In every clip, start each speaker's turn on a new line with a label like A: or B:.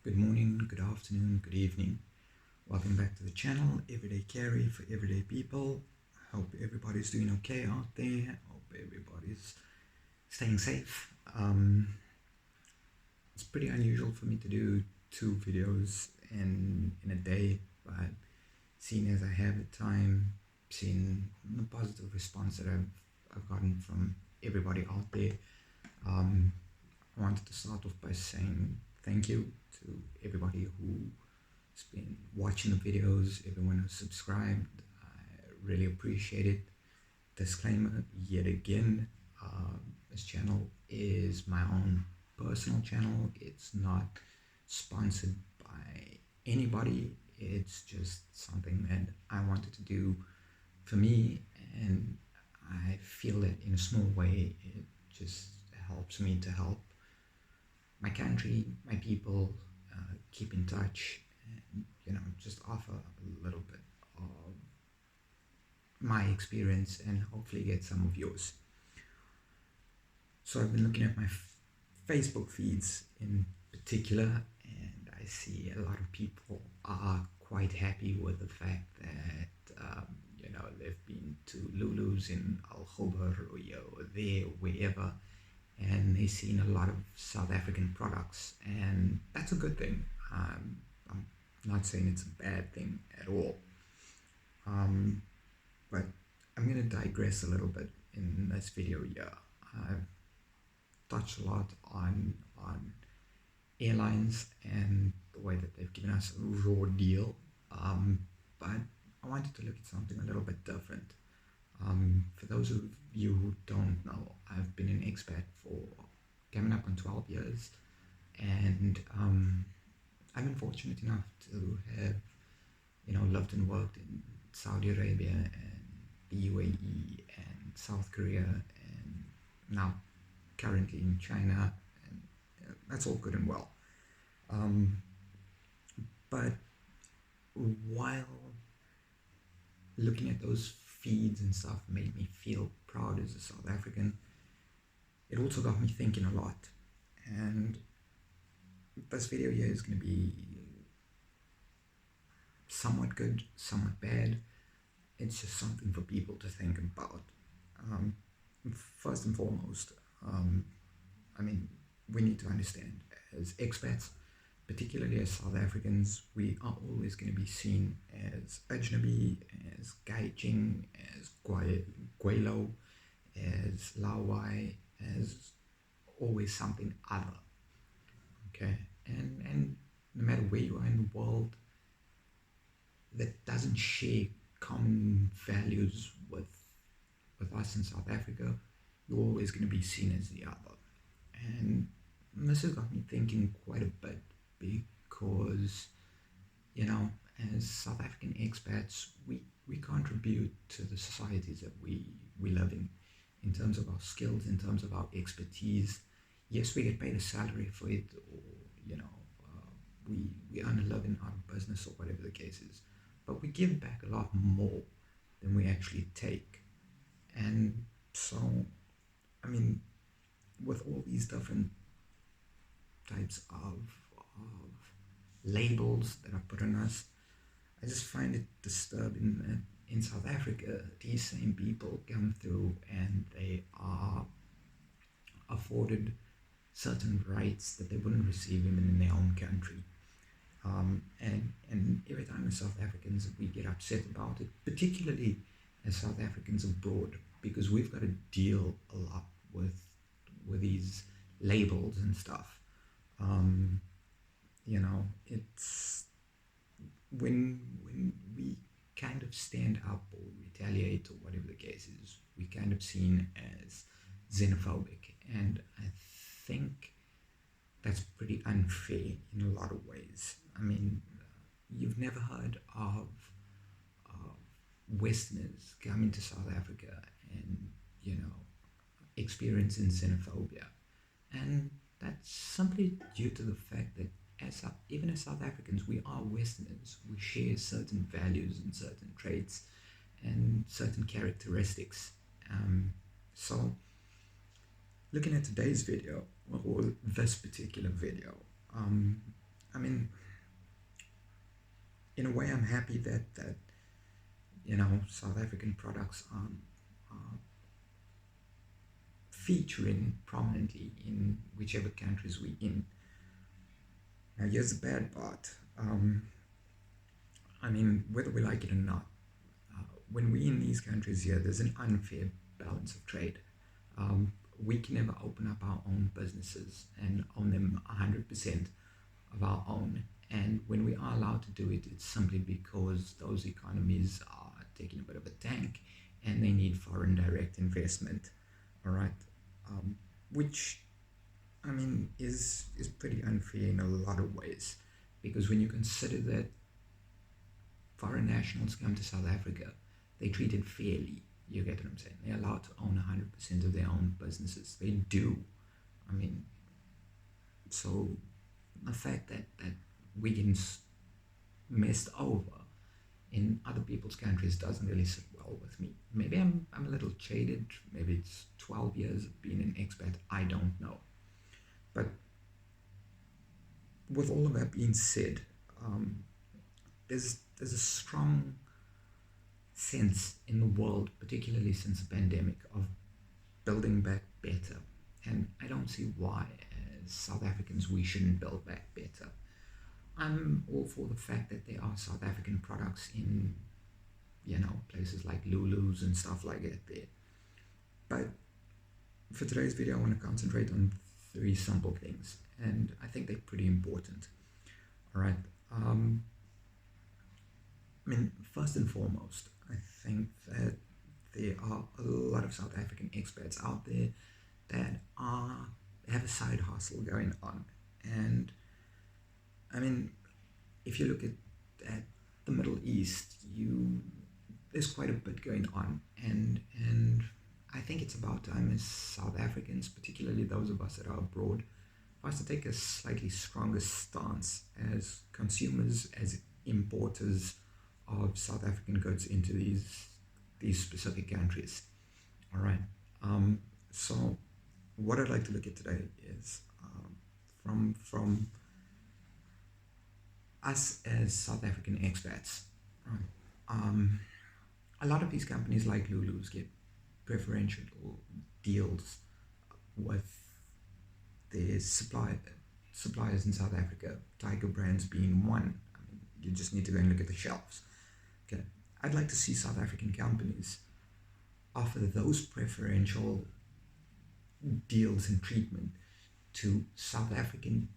A: Good morning, good afternoon, good evening. Welcome back to the channel, Everyday Carry for Everyday People. Hope everybody's doing okay out there. Hope everybody's staying safe. It's pretty unusual for me to do two videos in a day, but seeing as I have the time, seeing the positive response that I've gotten from everybody out there, I wanted to start off by saying thank you to everybody who's been watching the videos, everyone who's subscribed. I really appreciate it. Disclaimer yet again, this channel is my own personal channel. It's not sponsored by anybody. It's just something that I wanted to do for me, and I feel that in a small way it just helps me to help my country, my people, keep in touch, and just offer a little bit of my experience and hopefully get some of yours. So I've been looking at my Facebook feeds in particular, and I see a lot of people are quite happy with the fact that they've been to Lulu's in Al Khobar or there, wherever, and they've seen a lot of South African products, and that's a good thing. I'm not saying it's a bad thing at all, but I'm going to digress a little bit in this video here. I've touched a lot on airlines and the way that they've given us a raw deal, but I wanted to look at something a little bit different. For those of you who don't know, I've been an expat for coming up on 12 years, and I've been fortunate enough to have, lived and worked in Saudi Arabia and the UAE and South Korea, and now currently in China, and that's all good and well. But while looking at those feeds and stuff made me feel proud as a South African, it also got me thinking a lot. And this video here is going to be somewhat good, somewhat bad. It's just something for people to think about. First and foremost, we need to understand, as expats, particularly as South Africans, we are always going to be seen as ajnabi, as gaijing, as guelo, as lawai, as always something other. Okay, and no matter where you are in the world that doesn't share common values with us in South Africa, you're always going to be seen as the other. And this has got me thinking quite a bit, because as South African expats, we contribute to the societies that we live in terms of our skills, in terms of our expertise. Yes, we get paid a salary for it, or we earn a living out of business, or whatever the case is, but we give back a lot more than we actually take. And so, with all these different types of labels that are put on us, I just find it disturbing that in South Africa, these same people come through and they are afforded certain rights that they wouldn't receive even in their own country. And every time as South Africans, we get upset about it, particularly as South Africans abroad, because we've got to deal a lot with these labels and stuff. It's when we kind of stand up or retaliate or whatever the case is, we kind of seen as xenophobic, and I think that's pretty unfair in a lot of ways. You've never heard of Westerners coming to South Africa and experiencing xenophobia, and that's simply due to the fact that even as South Africans, we are Westerners. We share certain values and certain traits and certain characteristics. So looking at today's video, or this particular video, I mean, in a way, I'm happy that you know, South African products are featuring prominently in whichever countries we're in. Now, here's the bad part. I mean, whether we like it or not, when we're in these countries here, there's an unfair balance of trade. We can never open up our own businesses and own them 100% of our own. And when we are allowed to do it, it's simply because those economies are taking a bit of a tank and they need foreign direct investment. All right, which I mean is pretty unfair in a lot of ways, because when you consider that foreign nationals come to South Africa, they treated fairly. You get what I'm saying? They're allowed to own 100% of their own businesses. They do. I mean, so the fact that we get messed over in other people's countries doesn't really sit well with me. Maybe I'm a little jaded. Maybe it's 12 years of being an expat. I don't know. But with all of that being said, there's a strong sense in the world, particularly since the pandemic, of building back better. And I don't see why, as South Africans, we shouldn't build back better. I'm all for the fact that there are South African products in, you know, places like Lulu's and stuff like that there. But for today's video, I want to concentrate on three simple things, and I think they're pretty important. All right. I mean, first and foremost, I think that there are a lot of South African expats out there that have a side hustle going on. And I mean, if you look at the Middle East, there's quite a bit going on, and I think it's about time as South Africans, particularly those of us that are abroad, for us to take a slightly stronger stance as consumers, as importers of South African goods into these specific countries. All right. So what I'd like to look at today is from us as South African expats. Right. A lot of these companies like Lulu's get preferential deals with their suppliers in South Africa, Tiger Brands being one. I mean, you just need to go and look at the shelves. Okay, I'd like to see South African companies offer those preferential deals and treatment to South African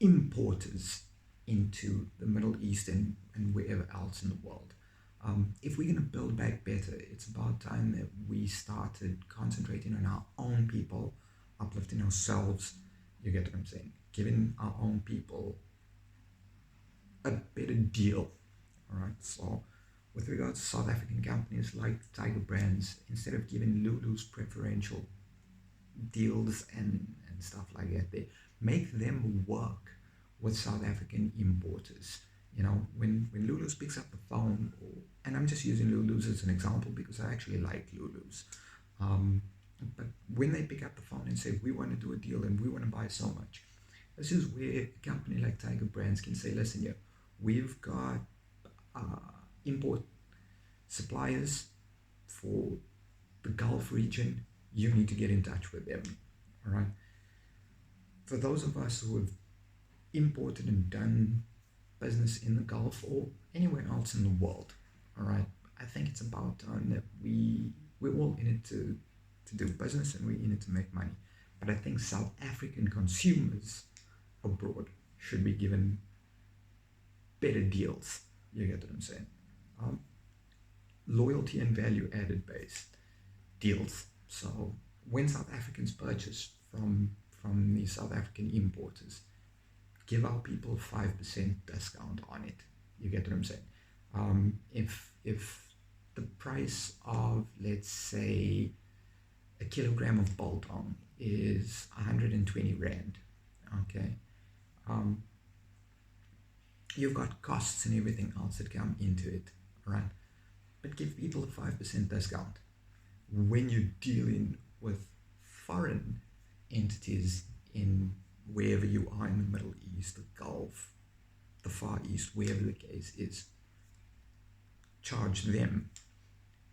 A: importers into the Middle East and wherever else in the world. If we're going to build back better, it's about time that we started concentrating on our own people, uplifting ourselves. You get what I'm saying? Giving our own people a better deal. All right. So with regards to South African companies like Tiger Brands, instead of giving Lulu's preferential deals and stuff like that, they make them work with South African importers. You know, when Lulu's picks up the phone, and I'm just using Lulu's as an example because I actually like Lulu's, but when they pick up the phone and say, we want to do a deal and we want to buy so much, this is where a company like Tiger Brands can say, listen here, we've got import suppliers for the Gulf region, you need to get in touch with them. All right. For those of us who have imported and done business in the Gulf or anywhere else in the world, all right, I think it's about time that we're all in it to do business and we're in it to make money. But I think South African consumers abroad should be given better deals. You get what I'm saying? Loyalty and value added based deals. So when South Africans purchase from the South African importers, give our people 5% discount on it. You get what I'm saying? If the price of, let's say, a kilogram of biltong is 120 rand, okay, you've got costs and everything else that come into it, right? But give people a 5% discount. When you're dealing with foreign entities in wherever you are in the Middle East, the Gulf, the Far East, wherever the case is, charge them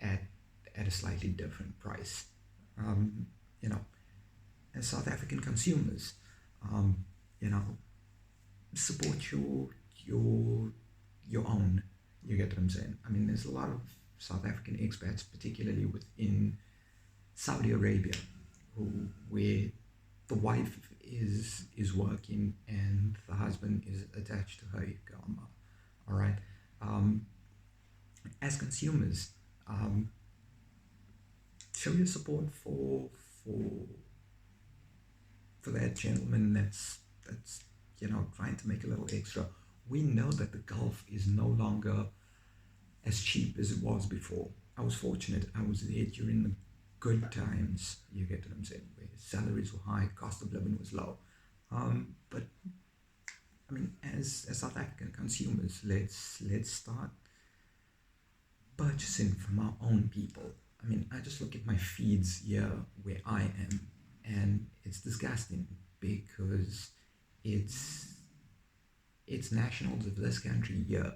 A: at a slightly different price. Um, you know, as South African consumers, um, you know, support your your own. You get what I'm saying? I mean, there's a lot of South African expats, particularly within Saudi Arabia, where the wife is working and the husband is attached to her ikama. All right. Um, as consumers, um, show your support for for that gentleman that's trying to make a little extra. We know that the Gulf is no longer as cheap as it was before. I was fortunate. I was there during the good times. You get what I'm saying? Where salaries were high, cost of living was low. But I mean, as South African consumers, let's start purchasing from our own people. I mean, I just look at my feeds here where I am, and it's disgusting because it's nationals of this country here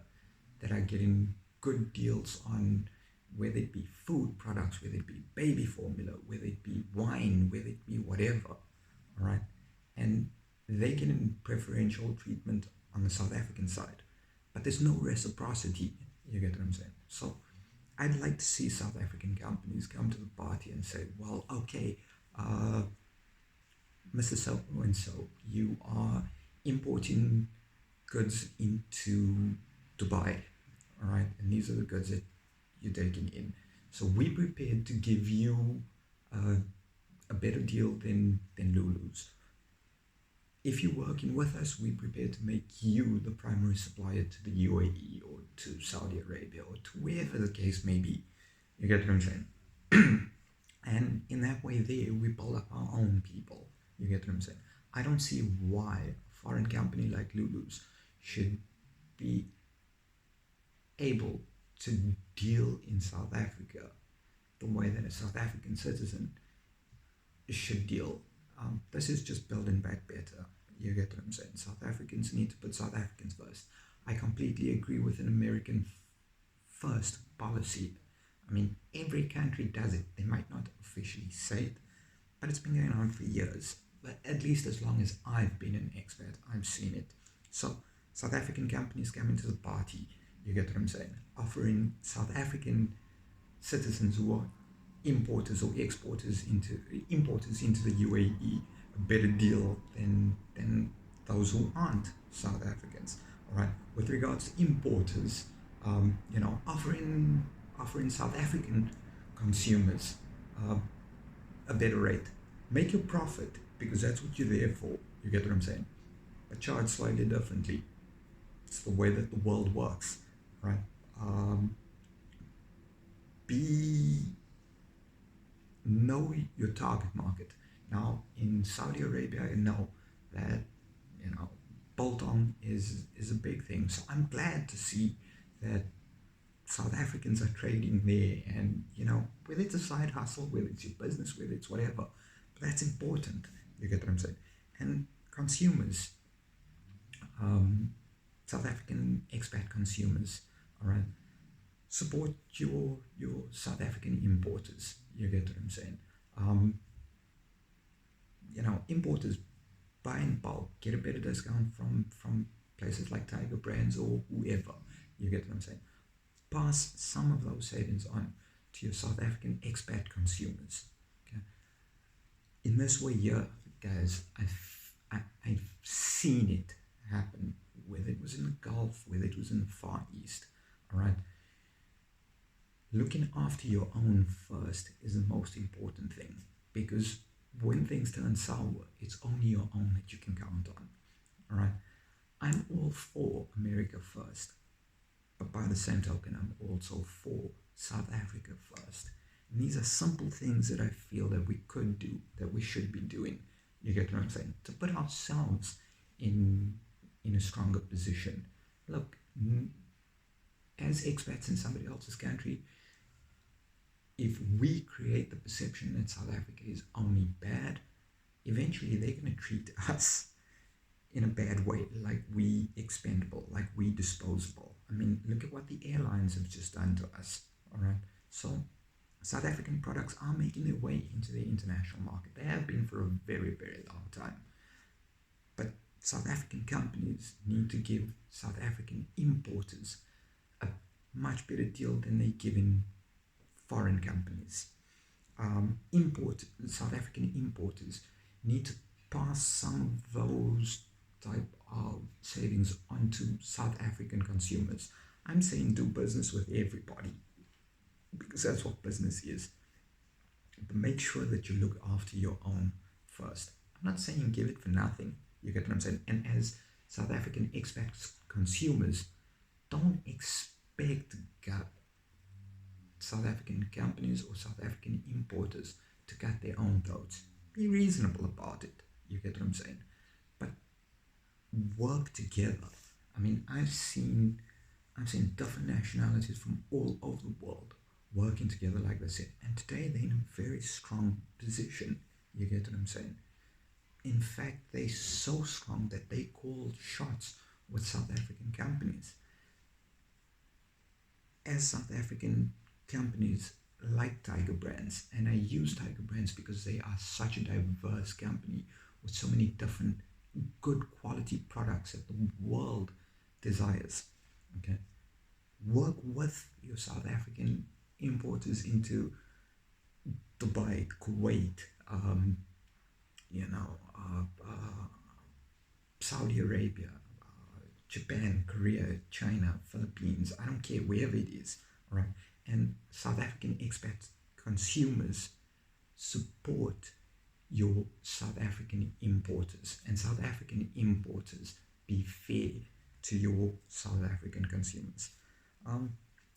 A: that are getting good deals on whether it be food products, whether it be baby formula, whether it be wine, whether it be whatever, all right? And they get in preferential treatment on the South African side, but there's no reciprocity. You get what I'm saying? So I'd like to see South African companies come to the party and say, well, okay, Mr. So and so, you are importing goods into Dubai, all right? And these are the goods that you're taking in. So we're prepared to give you a better deal than Lulu's. If you're working with us, we're prepared to make you the primary supplier to the UAE or to Saudi Arabia or to wherever the case may be. You get what I'm saying? And in that way there, we build up our own people. You get what I'm saying? I don't see why a foreign company like Lulu's should be able to deal in South Africa the way that a South African citizen should deal. This is just building back better. You get what I'm saying? South Africans need to put South Africans first. I completely agree with an American first policy. I mean, every country does it. They might not officially say it, but it's been going on for years. But at least as long as I've been an expat, I've seen it. So South African companies come into the party. You get what I'm saying? Offering South African citizens who are importers or exporters into the UAE a better deal than those who aren't South Africans. All right. With regards to importers, offering South African consumers a better rate. Make your profit because that's what you're there for. You get what I'm saying? But charge slightly differently. It's the way that the world works, right? Know your target market. Now, in Saudi Arabia, I know that bolt-on is a big thing. So I'm glad to see that South Africans are trading there, and whether it's a side hustle, whether it's your business, whether it's whatever, but that's important. You get what I'm saying? And consumers, South African expat consumers, all right, support your South African importers. You get what I'm saying? Importers buy in bulk, get a better discount from places like Tiger Brands or whoever. You get what I'm saying? Pass some of those savings on to your South African expat consumers. Okay. In this way, here, guys, I've seen it happen. Whether it was in the Gulf, whether it was in the Far East, all right. Looking after your own first is the most important thing, because when things turn sour, it's only your own that you can count on. All right. I'm all for America first, but by the same token, I'm also for South Africa first. And these are simple things that I feel that we could do, that we should be doing. You get what I'm saying? To put ourselves in a stronger position. Look, as expats in somebody else's country, if we create the perception that South Africa is only bad, eventually they're going to treat us in a bad way, like we expendable, like we disposable. I mean, look at what the airlines have just done to us. All right, so South African products are making their way into the international market. They have been for a very, very long time. But South African companies need to give South African importers a much better deal than they give in foreign companies. South African importers need to pass some of those type of savings onto South African consumers. I'm saying do business with everybody because that's what business is. But make sure that you look after your own first. I'm not saying give it for nothing. You get what I'm saying? And as South African expat consumers, don't expect South African companies or South African importers to cut their own throats. Be reasonable about it. You get what I'm saying? But work together. I mean, I've seen different nationalities from all over the world working together like this, and today they're in a very strong position. You get what I'm saying? In fact, they're so strong that they call shots with South African companies. As South African companies like Tiger Brands, and I use Tiger Brands because they are such a diverse company with so many different good quality products that the world desires. Okay, work with your South African importers into Dubai, Kuwait, Saudi Arabia, Japan, Korea, China, Philippines. I don't care, wherever it is. All right, and South African expat consumers support your South African importers, and South African importers be fair to your South African consumers.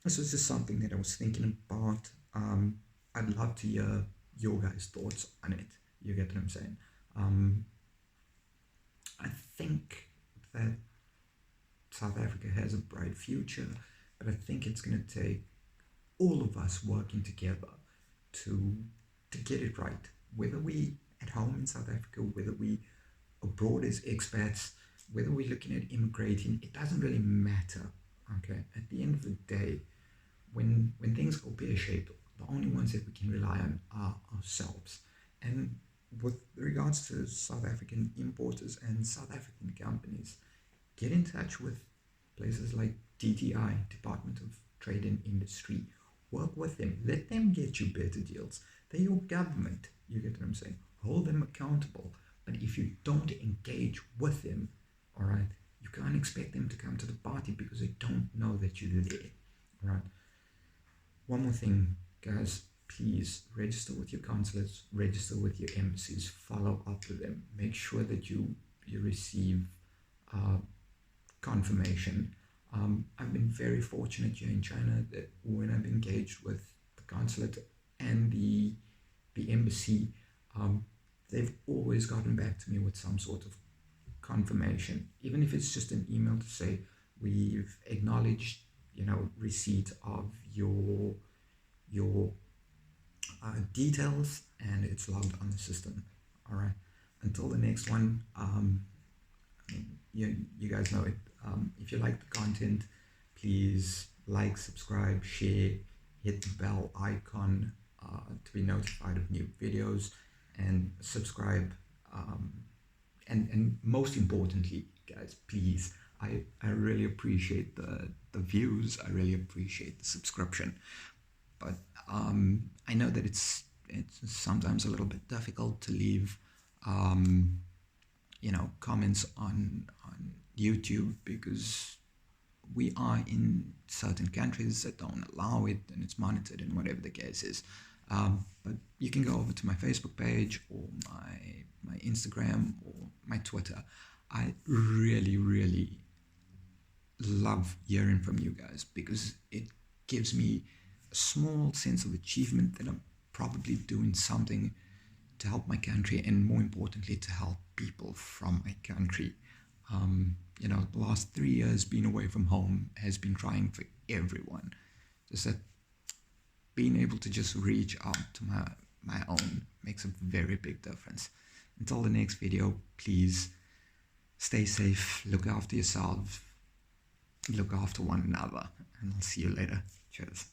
A: This was just something that I was thinking about. I'd love to hear your guys' thoughts on it. You get what I'm saying? I think that South Africa has a bright future, but I think it's going to take all of us working together to get it right. Whether we at home in South Africa, whether we abroad as expats, whether we're looking at immigrating, it doesn't really matter. Okay, at the end of the day, when things go pear-shaped, the only ones that we can rely on are ourselves. And with regards to South African importers and South African companies, get in touch with places like DTI, Department of Trade and Industry. Work with them. Let them get you better deals. They're your government. You get what I'm saying? Hold them accountable. But if you don't engage with them, all right, you can't expect them to come to the party because they don't know that you're there. All right. One more thing, guys. Please register with your consulates, register with your embassies, follow up with them. Make sure that you receive confirmation. I've been very fortunate here in China that when I've engaged with the consulate and the embassy, they've always gotten back to me with some sort of confirmation, even if it's just an email to say we've acknowledged, receipt of your details and it's logged on the system. All right. Until the next one, you guys know it. If you like the content, please like, subscribe, share, hit the bell icon to be notified of new videos, and subscribe. And most importantly, guys, please, I really appreciate the views. I really appreciate the subscription. But I know that it's sometimes a little bit difficult to leave, comments on YouTube because we are in certain countries that don't allow it and it's monitored and whatever the case is. But you can go over to my Facebook page or my Instagram or my Twitter. I really, really love hearing from you guys because it gives me a small sense of achievement that I'm probably doing something to help my country and more importantly to help people from my country. The last 3 years being away from home has been trying for everyone. Just that being able to just reach out to my own makes a very big difference. Until the next video, please stay safe, look after yourself, look after one another, and I'll see you later. Cheers.